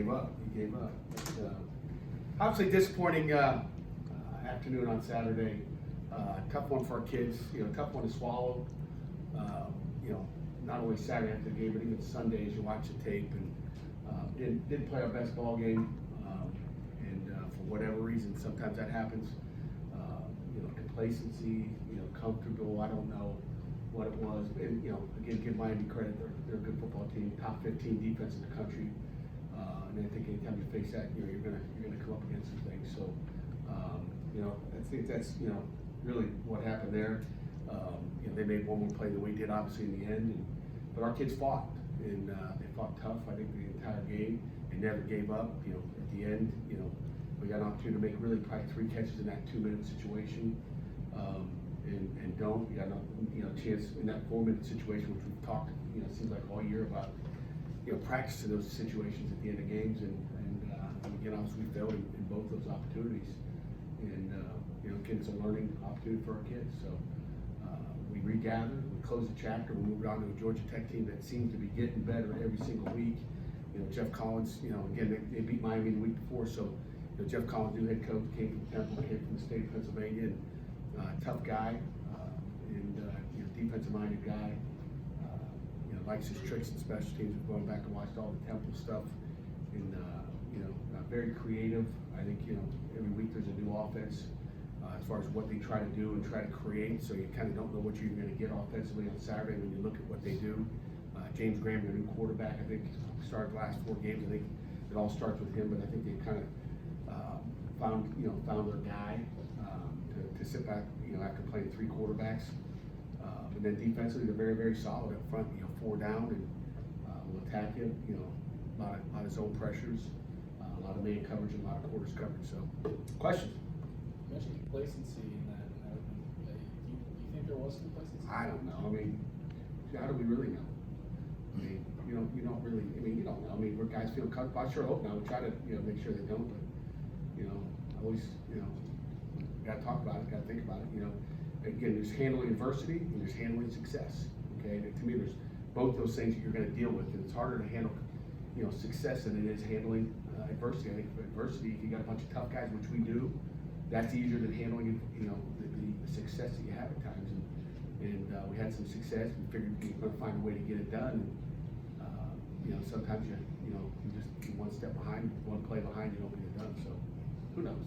gave up. He gave up. But, obviously disappointing afternoon on Saturday. Tough one for our kids. Tough one to swallow. Not only Saturday after the game, but even Sunday as you watch the tape. And didn't play our best ball game. And for whatever reason, sometimes that happens. Complacency, comfortable. I don't know what it was. And again, give Miami credit. They're a good football team, top 15 defense in the country. And I think anytime you face that, you're gonna come up against some things. So, I think that's really what happened there. They made one more play than we did, obviously, in the end. But our kids fought, and they fought tough. I think the entire game. They never gave up. At the end, we got an opportunity to make really probably 3 catches in that 2-minute situation. And don't. We got a chance in that 4-minute situation, which we've talked, it seems like all year about, practicing those situations at the end of games. And again, obviously we failed in both those opportunities. And, again, it's a learning opportunity for our kids. So we regathered, we closed the chapter, we moved on to a Georgia Tech team that seems to be getting better every single week. Jeff Collins, again, they beat Miami the week before. So, Jeff Collins, new head coach, came from Temple, came from the state of Pennsylvania. And, tough guy, and defensive-minded guy. Likes his tricks and special teams. We've gone back and watched all the Temple stuff, and very creative. I think every week there's a new offense as far as what they try to do and try to create. So you kind of don't know what you're going to get offensively on Saturday when you look at what they do. James Graham, their new quarterback, I think started the last 4 games. I think it all starts with him, but I think they kind of found their guy to sit back. After playing 3 quarterbacks. And then defensively, they're very, very solid up front. 4 down, and will attack you. A lot of zone pressures, a lot of man coverage, and a lot of quarters coverage. So, questions? You mentioned complacency in that. Do you think there was complacency? I don't know. I mean, how do we really know? I mean, you don't really. I mean, you don't know. I mean, where guys feel comfortable. I sure hope not. We try to, make sure they don't. But, always, got to talk about it. Got to think about it. Again, there's handling adversity and there's handling success. Okay, and to me, there's both those things that you're going to deal with, and it's harder to handle, success than it is handling adversity. I think for adversity, if you got a bunch of tough guys, which we do, that's easier than handling, the success that you have at times. And we had some success. We figured we were going to find a way to get it done. And, sometimes you just one step behind, one play behind, you don't get it done. So who knows?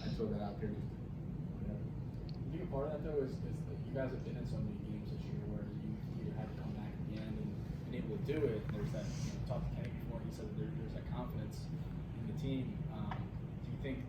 I throw that out there. I think part of that though is that you guys have been in so many games this year where you either had to come back at the end and been able to do it. There's that, talked to Kenny before, he said that there's that confidence in the team. Do you think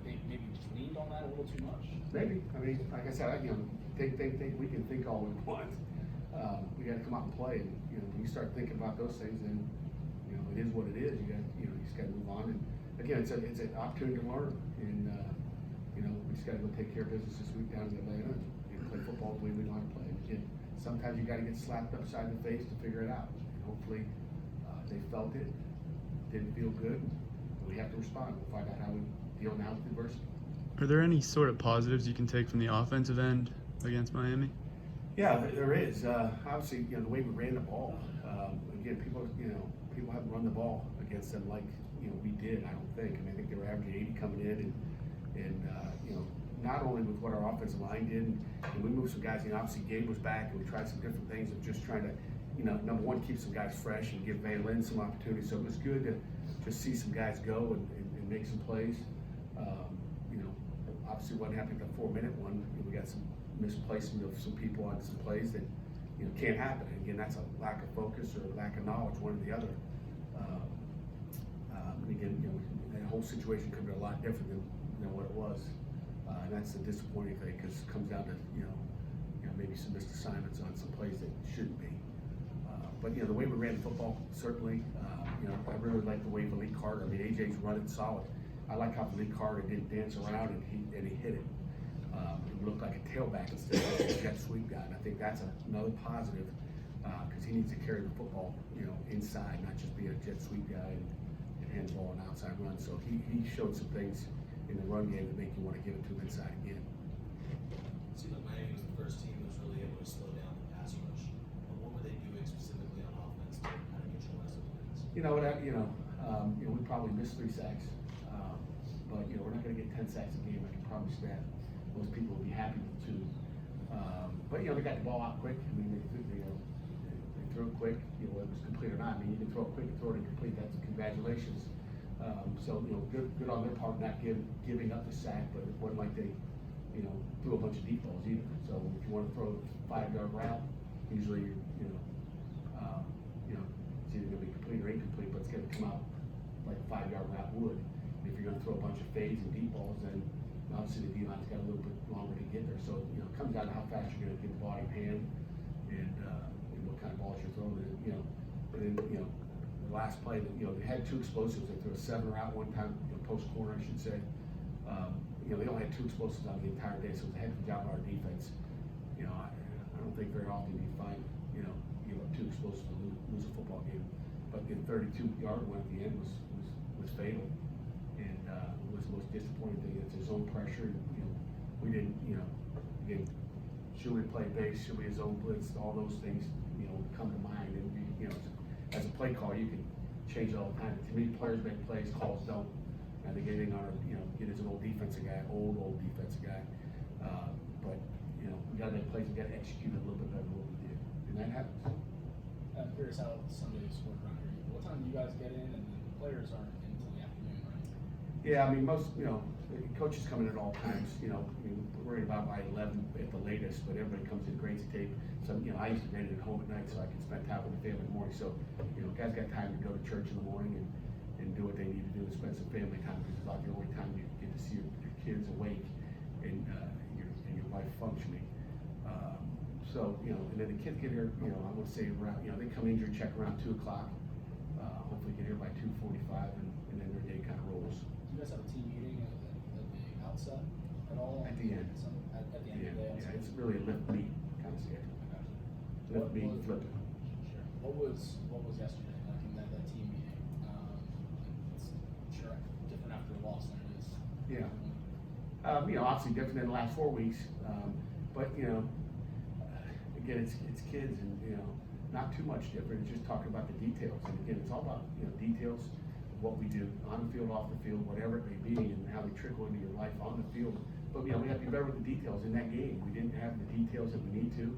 they maybe just leaned on that a little too much? Maybe. I mean, like I said, think we can think all we want. We got to come out and play, and when you start thinking about those things, then it is what it is. You just got to move on. And again, it's an opportunity to learn, and we just got to go take care of business this week down in Atlanta and play football the way we want to play. And again, sometimes you got to get slapped upside the face to figure it out. And hopefully, they felt it. Didn't feel good. We have to respond. We'll find out how we deal now with adversity. Are there any sort of positives you can take from the offensive end against Miami? Yeah, there is. Obviously, the way we ran the ball. Again, people haven't run the ball against them like we did. I don't think. I mean, I think they were averaging 80 coming in, and not only with what our offensive line did, and we moved some guys. Obviously, Gabe was back, and we tried some different things of just trying to, number one, keep some guys fresh and give Van Lin some opportunities. So it was good to see some guys go and make some plays. Obviously, what happened in the 4-minute one, we got some misplacement of some people on some plays that can't happen. And again, that's a lack of focus or a lack of knowledge, one or the other. And again, that whole situation could be a lot different than what it was. And that's the disappointing thing, because it comes down to maybe some missed assignments on some plays that shouldn't be. But the way we ran the football, certainly, I really like the way Malik Carter. I mean, AJ's running solid. I like how Malik Carter didn't dance around and he hit it. It looked like a tailback instead of a jet sweep guy. And I think that's another positive, because he needs to carry the football, inside, not just be a jet sweep guy and hand the ball an outside run. So he showed some things in the run game that make you want to give it to him inside again. It seemed like Miami was the first team that was really able to slow down the pass rush. What were they doing specifically on offense to kind of neutralize those things? We probably missed 3 sacks. But, we're not gonna get 10 sacks a game, I can promise that. Most people will be happy with 2. But, they got the ball out quick. I mean, they threw it quick, whether it was complete or not. I mean, you can throw it quick and throw it incomplete, that's congratulations. So, good on their part not giving up the sack, but it wasn't like they, threw a bunch of deep balls either. So if you want to throw a 5-yard route, usually, it's either gonna be complete or incomplete, but it's gonna come out like a 5-yard route would. If you're gonna throw a bunch of fades and deep balls, then obviously the D-line's got a little bit longer to get there. So, it comes down to how fast you're gonna get the ball in hand and what kind of balls you're throwing. And then, the last play, they had 2 explosives. They threw a 7 route one time, post corner, I should say. They only had 2 explosives on the entire day, so it was a heck of a job by our defense. I don't think very often you find, give up 2 explosives to lose a football game. But the 32-yard one at the end was fatal. And it was the most disappointing thing. It's his own pressure. And, we didn't, again, should we play base? Should we zone blitz? All those things, come to mind. And, as a play caller, you can change it all the time. To me, players make plays, calls don't. I think anything on it is an old defensive guy, old defensive guy. But, we gotta make plays, we gotta execute a little bit better than what we did. And that happens. I'm curious how Sundays work around here. What time do you guys get in, and the players aren't in until the afternoon, right? Yeah, I mean, most, coaches come in at all times, we're worried about by 11 at the latest, but everybody comes in, grades the tape. So, I used to grade it at home at night so I could spend time with the family in the morning. So, guys got time to go to church in the morning and do what they need to do and spend some family time, because it's about the only time you get to see your kids awake and your wife functioning. So, and then the kids get here, I'm gonna say around, they come in here, check around 2 o'clock. Hopefully get here by 2:45 and then their day kind of rolls. Do you guys have a team meeting at the outset at all? At the end. At the end of the day? Yeah, it's really a lift meet kind of schedule. Lift meet, flip it. Sure. What was yesterday, like in that team meeting? It's sure different after a loss than it is. Yeah. Obviously different than the last 4 weeks. But, again, it's kids and, not too much different. It's just talking about the details. And again, it's all about, details of what we do on the field, off the field, whatever it may be, and how they trickle into your life on the field. But, we have to be better with the details in that game. We didn't have the details that we need to.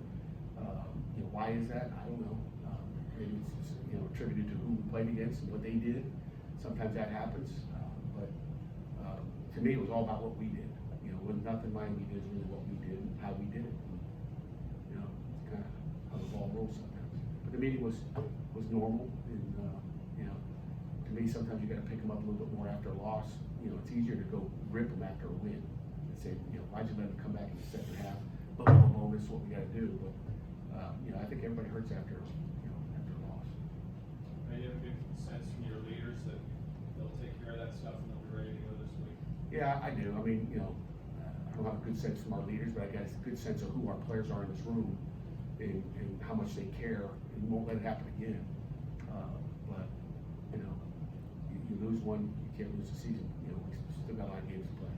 Why is that? I don't know. Maybe it's just, attributed to who we played against and what they did. Sometimes that happens. But to me, it was all about what we did. When nothing Miami did, is really what we did and how we did it. And, it's kind of how the ball rolls sometimes. But the meeting was normal, and to me, sometimes you got to pick them up a little bit more after a loss. It's easier to go rip them after a win and say, why'd you let them come back in the second half? Boom, this is what we got to do. But I think everybody hurts after after a loss. You have a good sense from your leaders that they'll take care of that stuff and they'll be ready to go this week? Yeah, I do. I mean, I don't have a good sense from our leaders, but I got a good sense of who our players are in this room and how much they care, and won't let it happen again. But you lose one, you can't lose the season. We still got a lot of games to play.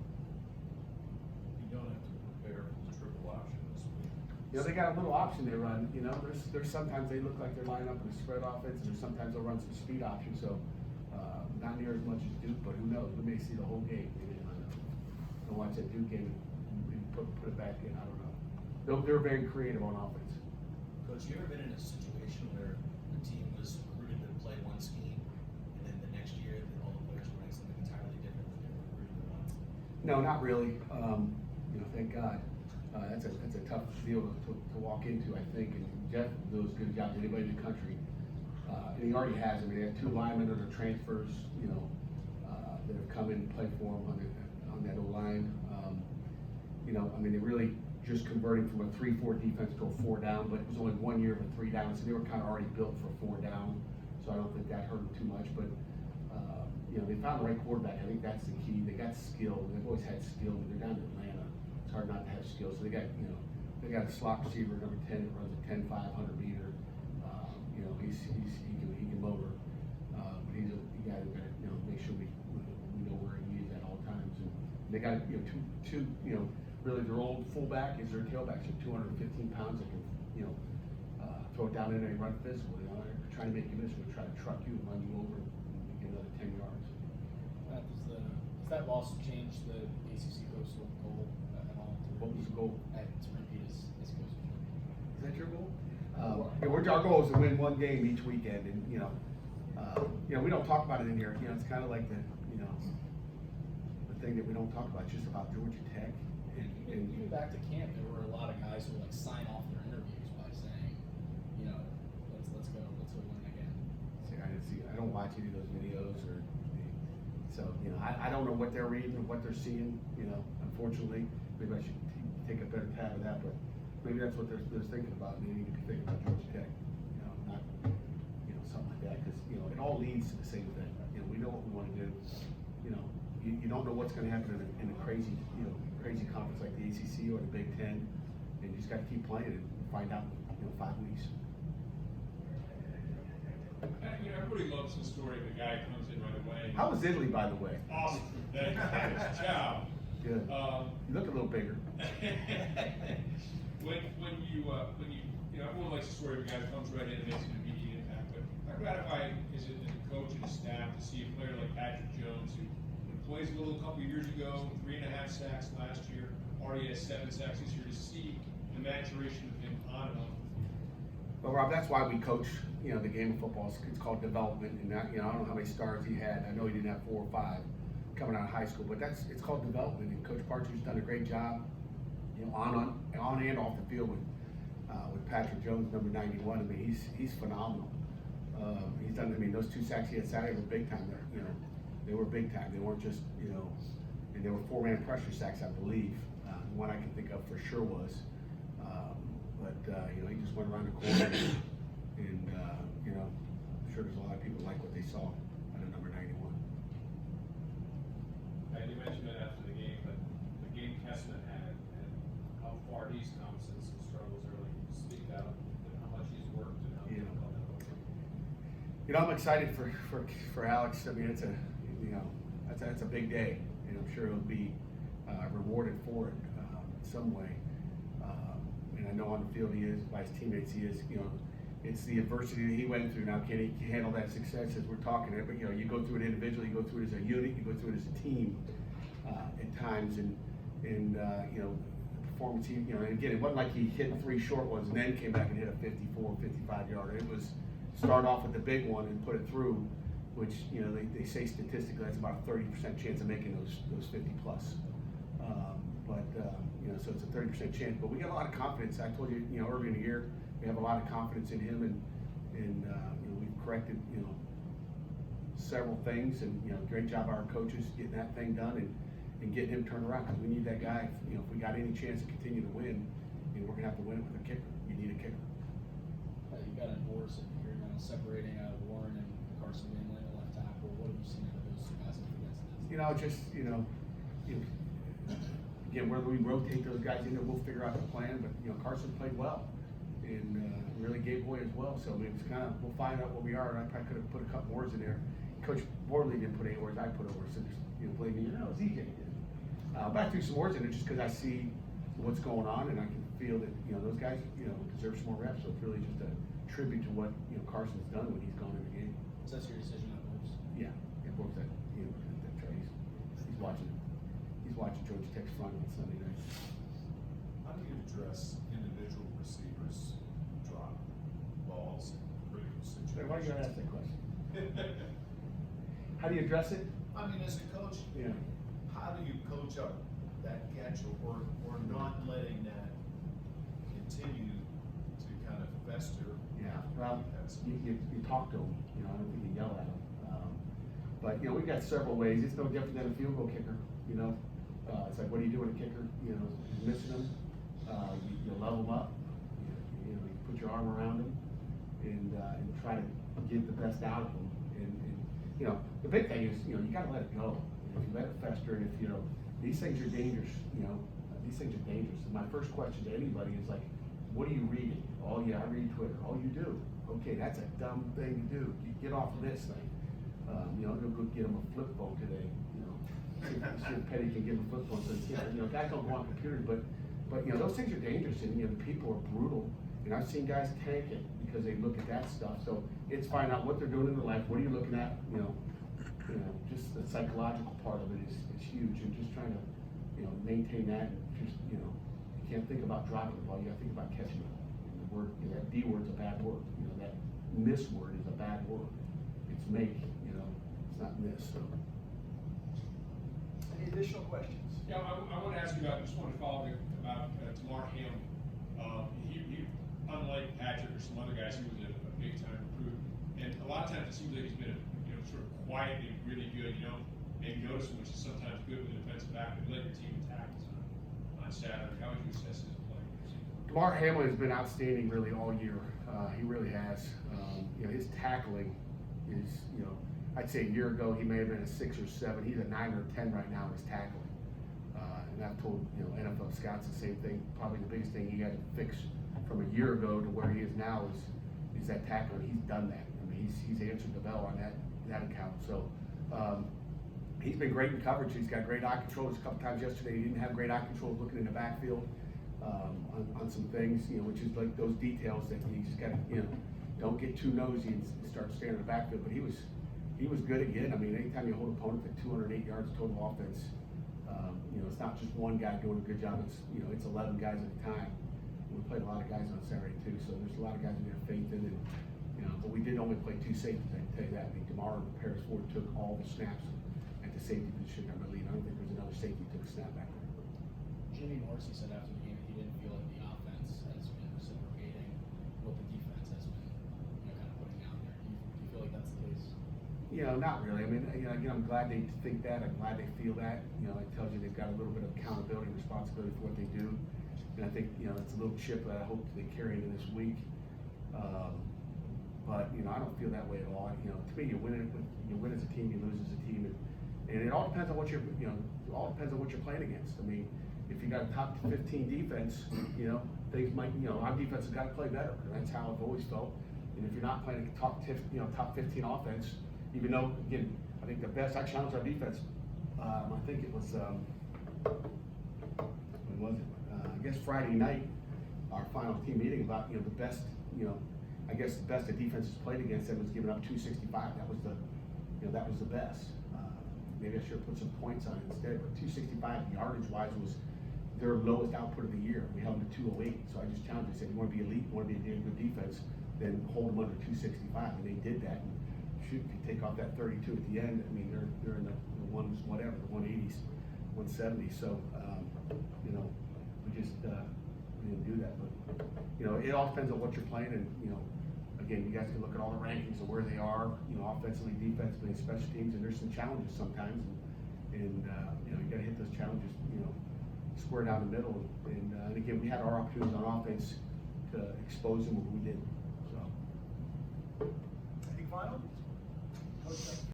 You don't have to prepare for the triple option this week. They got a little option they run. There's sometimes they look like they're lining up in a spread offense, and there's sometimes they'll run some speed option. So not near as much as Duke, but who knows? We may see the whole game. I'll watch that Duke game and put it back in. I don't know. They're very creative on offense. Coach, you ever been in a situation where the team was recruited to play one scheme, and then the next year all the players were running something entirely different than they were recruited to run? No, not really. Thank God. That's a tough deal to walk into, I think. And Jeff does a good job. Anybody in the country, and he already has. I mean, they have 2 linemen that are transfers. That have come in and played for him on that O-line. They really just converting from a 3-4 defense to a 4 down, but it was only 1 year of a 3 down, so they were kind of already built for a 4 down. So I don't think that hurt them too much. But they found the right quarterback. I think that's the key. They got skill. They've always had skill. They're down in Atlanta. It's hard not to have skill. So they got a slot receiver, number 10, that runs a 10-5 100-meter. He can motor. But he's a guy that make sure we know where he is at all times. And they got two really their old fullback is their tailback. So 215 pounds that can throw it down in there and run physical. They're trying to make you miss. We're trying to truck you and run you over and get another 10 yards. Does that loss change the ACC coastal goal at all? What was the goal? To repeat as coastal? Is that your goal? Our goal is to win one game each weekend, and we don't talk about it in here. It's kind of like the thing that we don't talk about. It's just about Georgia Tech. Even back to camp, there were a lot of guys who would like sign off their interviews by saying, let's go win again. See, I didn't see. I don't watch any of those videos, so I don't know what they're reading or what they're seeing. Unfortunately, maybe I should take a better tab of that, but maybe that's what they're thinking about. They need to be thinking about Georgia Tech, not something like that, because it all leads to the same thing. We know what we want to do. You don't know what's going to happen in a crazy conference like the ACC or the Big Ten, and you just got to keep playing and find out 5 weeks. Everybody loves the story of the guy who comes in right away. How was Italy, by the way? Awesome. Thank you. Ciao. Good. You look a little bigger. when you everyone likes the story of a guy who comes right in and makes an immediate impact. But how gratifying is it as a coach and a staff to see a player like Patrick Jones, who plays a little couple years ago, 3.5 sacks last year, already has 7 sacks this year, to see the maturation of him on and off the field? Well, Rob, that's why we coach, the game of football. It's called development, and that, I don't know how many stars he had. I know he didn't have 4 or 5 coming out of high school, but it's called development. And Coach Parcher's done a great job, on and off the field with Patrick Jones, number 91. I mean, he's phenomenal. He's done. I mean, those 2 sacks he had Saturday were big time there. They were big time. They weren't just and they were 4-man pressure sacks, I believe. The one I can think of for sure was. He just went around the corner, and I'm sure there's a lot of people like what they saw out of number 91. You mentioned it after the game, but the game Kessman had and how far he's come since the struggles early. Can you speak out and how much he's worked and how he's come that over? I'm excited for Alex. I mean, it's a big day, and I'm sure he'll be rewarded for it in some way. And I know on the field he is, by his teammates he is. It's the adversity that he went through. Now, can he handle that success as we're talking it? But you go through it individually, you go through it as a unit, you go through it as a team at times, and performance. And again, it wasn't like he hit 3 short ones and then came back and hit a 54, 55 yarder. It was start off with the big one and put it through, which they say statistically that's about a 30% chance of making those 50 plus. So it's a 30% chance. But we got a lot of confidence. I told you, earlier in the year, we have a lot of confidence in him, and we've corrected several things, and great job by our coaches getting that thing done and getting him turned around, because we need that guy. If we got any chance to continue to win, we're gonna have to win it with a kicker. You need a kicker. You got an oar sitting here now, separating Warren and Carson Manley, the left tackle. What have you seen out of those 2 guys against this? Again, whether we rotate those guys in there, we'll figure out the plan. But Carson played well, and really gave away as well. So it was we'll find out where we are. And I probably could have put a couple words in there. Coach Borley didn't put any words. I put words. So just blame me. ZJ did. But I threw some words in it just because I see what's going on, and I can feel that those guys deserve some more reps. So it's really just a tribute to what Carson's done when he's gone in the game. So that's your decision on moves? Yeah, Borley said he's watching. He's watching Georgia Tech's front on Sunday night. How do you address individual receivers drop balls in critical situations? Why are you gonna ask that question? How do you address it? I mean, as a coach, how do you coach up that catch or not letting that continue to kind of fester? Yeah, well, you talk to them. I don't think you yell at them. But we've got several ways. It's no different than a field goal kicker. It's like, what do you do with a kicker? Missing them. You level them up. You put your arm around them and try to get the best out of them. And the big thing is, you got to let it go. If you let it fester, and if these things are dangerous. These things are dangerous. And my first question to anybody is like, what are you reading? Oh yeah, I read Twitter. Oh, you do? Okay, that's a dumb thing to do. You get off of this thing. Go get them a flip phone today. See if Petty can give him a flip phone. So guys don't go on computers, but those things are dangerous, and the people are brutal. And I've seen guys tank it because they look at that stuff. So it's find out what they're doing in their life. What are you looking at? you know, just the psychological part of it is huge, and just trying to, you know, maintain that, and just, you know, you can't think about dropping the ball, you gotta think about catching it. And the word, you know, that D word's a bad word, you know, that miss word is a bad word. It's make, you know, it's not miss, so. Any additional questions? Yeah, I want to ask you about, just want to follow up about Tamar Ham. He, unlike Patrick or some other guys, he was a big time recruit. And a lot of times it seems like he's been, you know, sort of quietly really good. You know, maybe notice him, which is sometimes good with a defensive back. But let your team attack on Saturday. How would you assess his play? Mark Hamlin has been outstanding really all year. He really has. You know, his tackling is, you know, I'd say a year ago he may have been a 6 or 7. He's a 9 or 10 right now in his tackling. And I've told, you know, NFL scouts the same thing. Probably the biggest thing he had to fix from a year ago to where he is now is that tackling. He's done that. I mean, he's answered the bell on that account. So he's been great in coverage. He's got great eye control. A couple times yesterday he didn't have great eye control looking in the backfield on some things, you know, which is like those details that you just got to, you know, don't get too nosy and start staring at the backfield. But he was good again. I mean, anytime you hold an opponent to 208 yards total offense, you know, it's not just one guy doing a good job. It's, you know, it's 11 guys at a time. We played a lot of guys on Saturday too, so there's a lot of guys we have faith in, and you know, but we did only play 2 safeties. I can tell you that. I think Demar and Paris Ford took all the snaps at the safety position. I believe. I don't think there's another safety who took a snap back there. Jimmy Morrissey said after the game that he didn't feel like the offense has been reciprocating what the defense has been, you know, kind of putting out there. Do you feel like that's the case? You know, not really. I mean, you know, again, I'm glad they think that. I'm glad they feel that. You know, it tells you they've got a little bit of accountability and responsibility for what they do. And I think, you know, it's a little chip that I hope they carry into this week. But, you know, I don't feel that way at all. You know, to me, you win as a team, you lose as a team. And it all depends on what you're, you know, it all depends on what you're playing against. I mean, if you got a top 15 defense, you know, things might, you know, our defense has got to play better. And that's how I've always felt. And if you're not playing a top 15 offense, even though, again, I think the best, I challenged our defense. I think it was, when was it? I guess Friday night, our final team meeting about, you know, the best, you know, I guess the best the defense has played against them was giving up 265. That was the, you know, that was the best. Maybe I should have put some points on it instead, but 265 yardage-wise was their lowest output of the year. We held them to 208, so I just challenged them. I said, you want to be elite, you want to be a damn good defense, then hold them under 265, and they did that. And shoot, if you take off that 32 at the end, I mean, they're in the ones, whatever, the 180s, 170. So, you know, we just we didn't do that. But, you know, it all depends on what you're playing, and, you know, again, you guys can look at all the rankings of where they are, you know, offensively, defensively, and special teams, and there's some challenges sometimes, and you know, you got to hit those challenges, you know, square down the middle, and again, we had our opportunities on offense to expose them, but we didn't. So. Anything final? Coach,